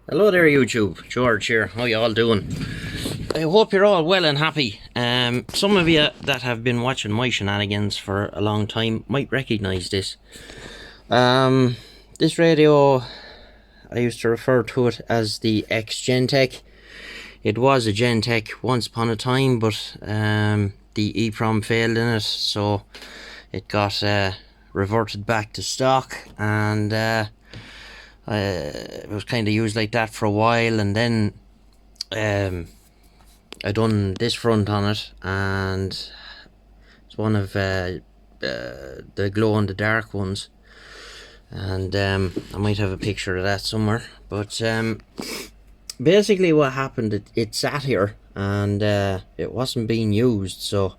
Hello there YouTube, George here, how you all doing? I hope you're all well and happy. Some of you that have been watching my shenanigans for a long time might recognise this. This radio, I used to refer to it as the Ex Jentec. It was a Gentec once upon a time, but the EEPROM failed in it, so it got reverted back to stock, and it was kind of used like that for a while, and then I done this front on it, and it's one of the glow in the dark ones, and I might have a picture of that somewhere. But basically what happened, it sat here and it wasn't being used, so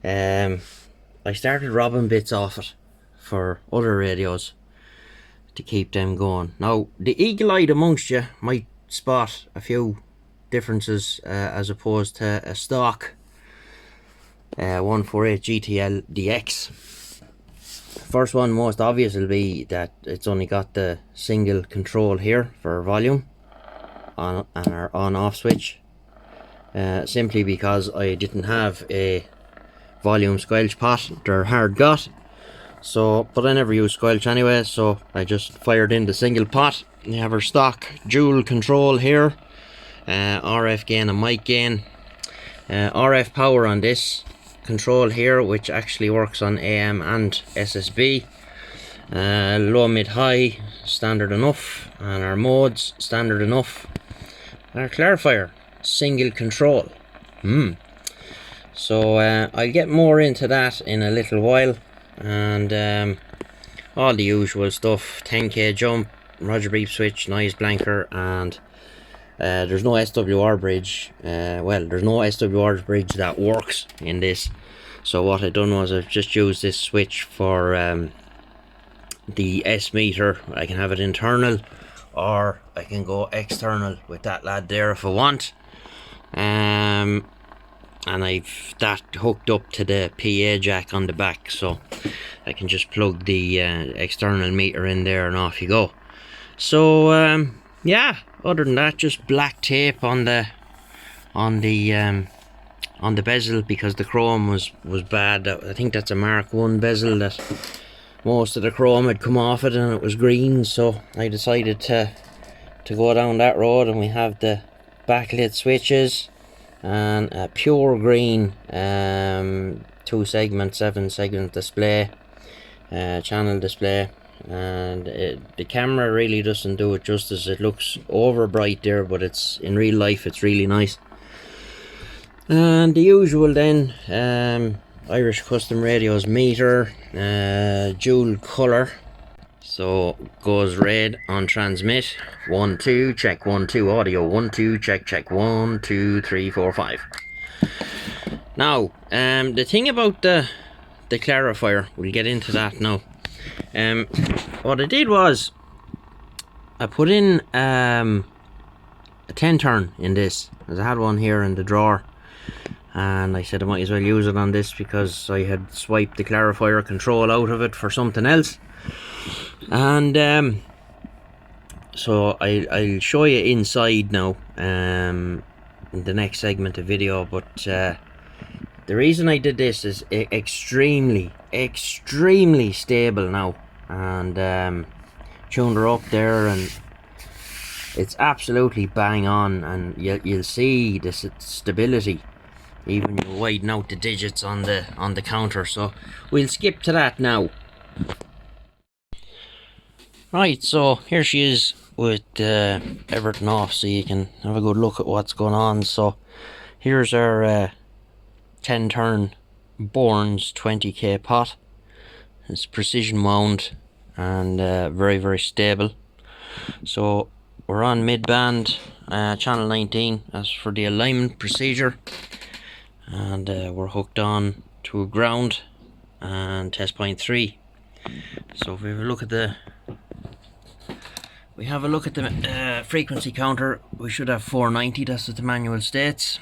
I started robbing bits off it for other radios to keep them going. Now, the eagle-eyed amongst you might spot a few differences as opposed to a stock 148 Gtl Dx. First one, most obvious, will be that it's only got the single control here for volume on and our on-off switch, simply because I didn't have a volume squelch pot. They're hard got, so, but I never use squelch anyway, so I just fired in the single pot. You have our stock dual control here, RF gain and mic gain, RF power on this control here, which actually works on AM and SSB, low, mid, high, standard enough, and our modes, standard enough. Our clarifier, single control. So I'll get more into that in a little while, and all the usual stuff: 10k jump, Roger beep switch, noise blanker, and there's no SWR bridge. Well, there's no SWR bridge that works in this, so what I done was I've just used this switch for the S meter. I can have it internal, or I can go external with that lad there if I want. And I've that hooked up to the PA jack on the back, so I can just plug the external meter in there and off you go. So yeah, other than that, just black tape on the bezel, because the chrome was bad. I think that's a Mark 1 bezel that most of the chrome had come off it and it was green, so I decided to go down that road, and we have the backlit switches and a pure green 2-segment 7-segment display, channel display, and the camera really doesn't do it justice. It looks over bright there, but it's in real life it's really nice. And the usual then, Irish Custom Radios meter, dual colour, so goes red on transmit, 1 2 check, 1 2 audio, 1 2 check check, 1 2 3 4 5. Now the thing about the clarifier, we'll get into that now. What I did was I put in a 10 turn in this, as I had one here in the drawer, and I said I might as well use it on this because I had swiped the clarifier control out of it for something else. And so I'll show you inside now in the next segment of video, but the reason I did this is extremely stable now, and tuned her up there, and it's absolutely bang on, and you'll see the stability even you widen out the digits on the counter. So we'll skip to that now. Right, so here she is with everything off, so you can have a good look at what's going on. So here's our 10 turn Bourns 20k pot. It's precision wound and very stable. So we're on mid-band, channel 19 as for the alignment procedure, and we're hooked on to a ground and test point 3. So if we have a look at the frequency counter, we should have 490. That's what the manual states.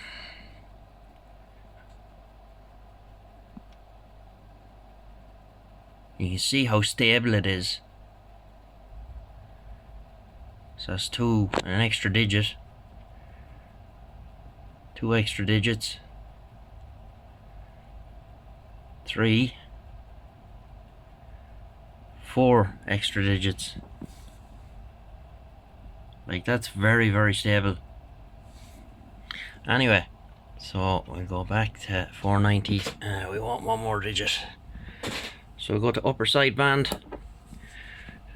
You can see how stable it is. So that's an extra digit. 2 extra digits. 3, 4 extra digits. Like, that's very, very stable. Anyway, so we'll go back to 490. We want 1 more digit. So we'll go to upper sideband,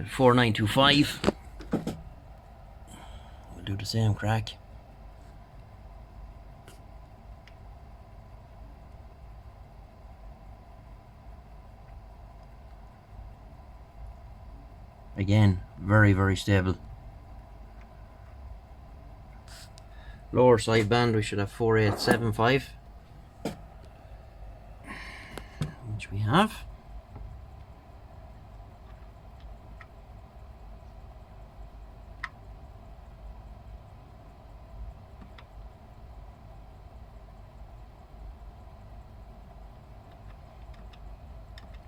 4925. We'll do the same crack. Again, very, very stable. Lower sideband, we should have 4875, which we have.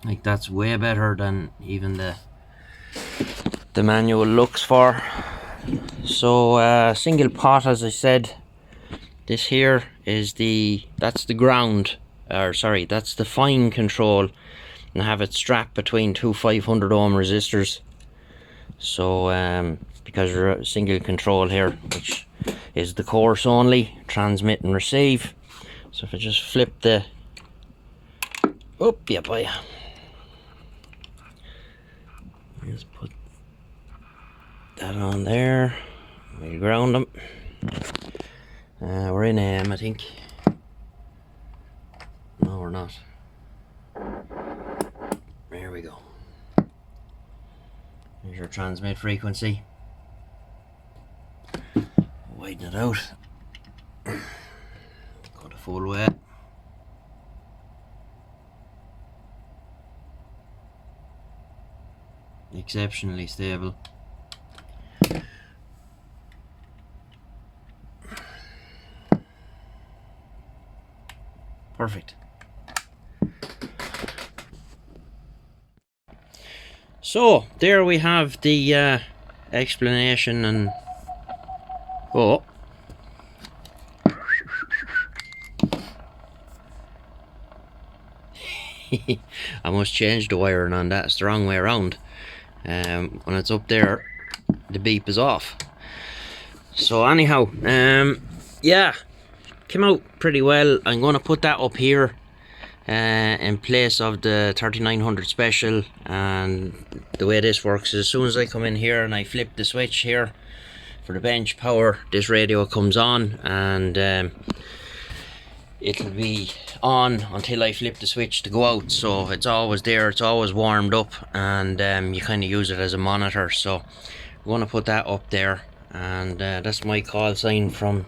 Like, that's way better than even the manual looks for. So single pot, as I said. This here is that's the ground, or sorry, that's the fine control, and I have it strapped between 2 500 ohm resistors. So because you're a single control here, which is the coarse only, transmit and receive. So if I just flip the up, yeah, boy. Just put that on there. We ground them. We're in AM, I think. No, we're not. There we go. There's your transmit frequency. Widen it out. Go the full way. Exceptionally stable. Perfect. So there we have the explanation. And oh, I must change the wiring on that. It's the wrong way around. When it's up there, the beep is off. So anyhow, yeah, came out pretty well. I'm going to put that up here in place of the 3900 special. And the way this works is, as soon as I come in here and I flip the switch here for the bench power, this radio comes on, and it'll be on until I flip the switch to go out. So it's always there, it's always warmed up, and you kind of use it as a monitor. So I'm going to put that up there, and that's my call sign from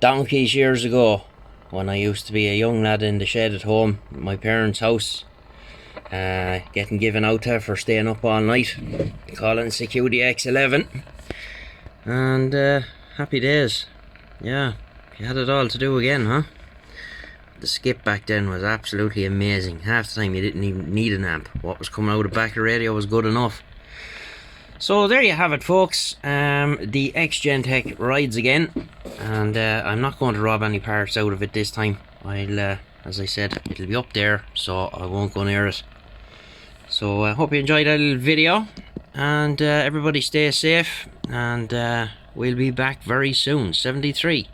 donkeys years ago, when I used to be a young lad in the shed at home at my parents' house, getting given out to for staying up all night, calling Gtl Dx 11, and happy days. Yeah, you had it all to do again, huh? The skip back then was absolutely amazing. Half the time you didn't even need an amp. What was coming out of the back of the radio was good enough. So there you have it, folks. The Ex Jentec rides again, and I'm not going to rob any parts out of it this time. I'll, as I said, it'll be up there, so I won't go near it. So I hope you enjoyed that little video, and everybody stay safe, and we'll be back very soon. 73.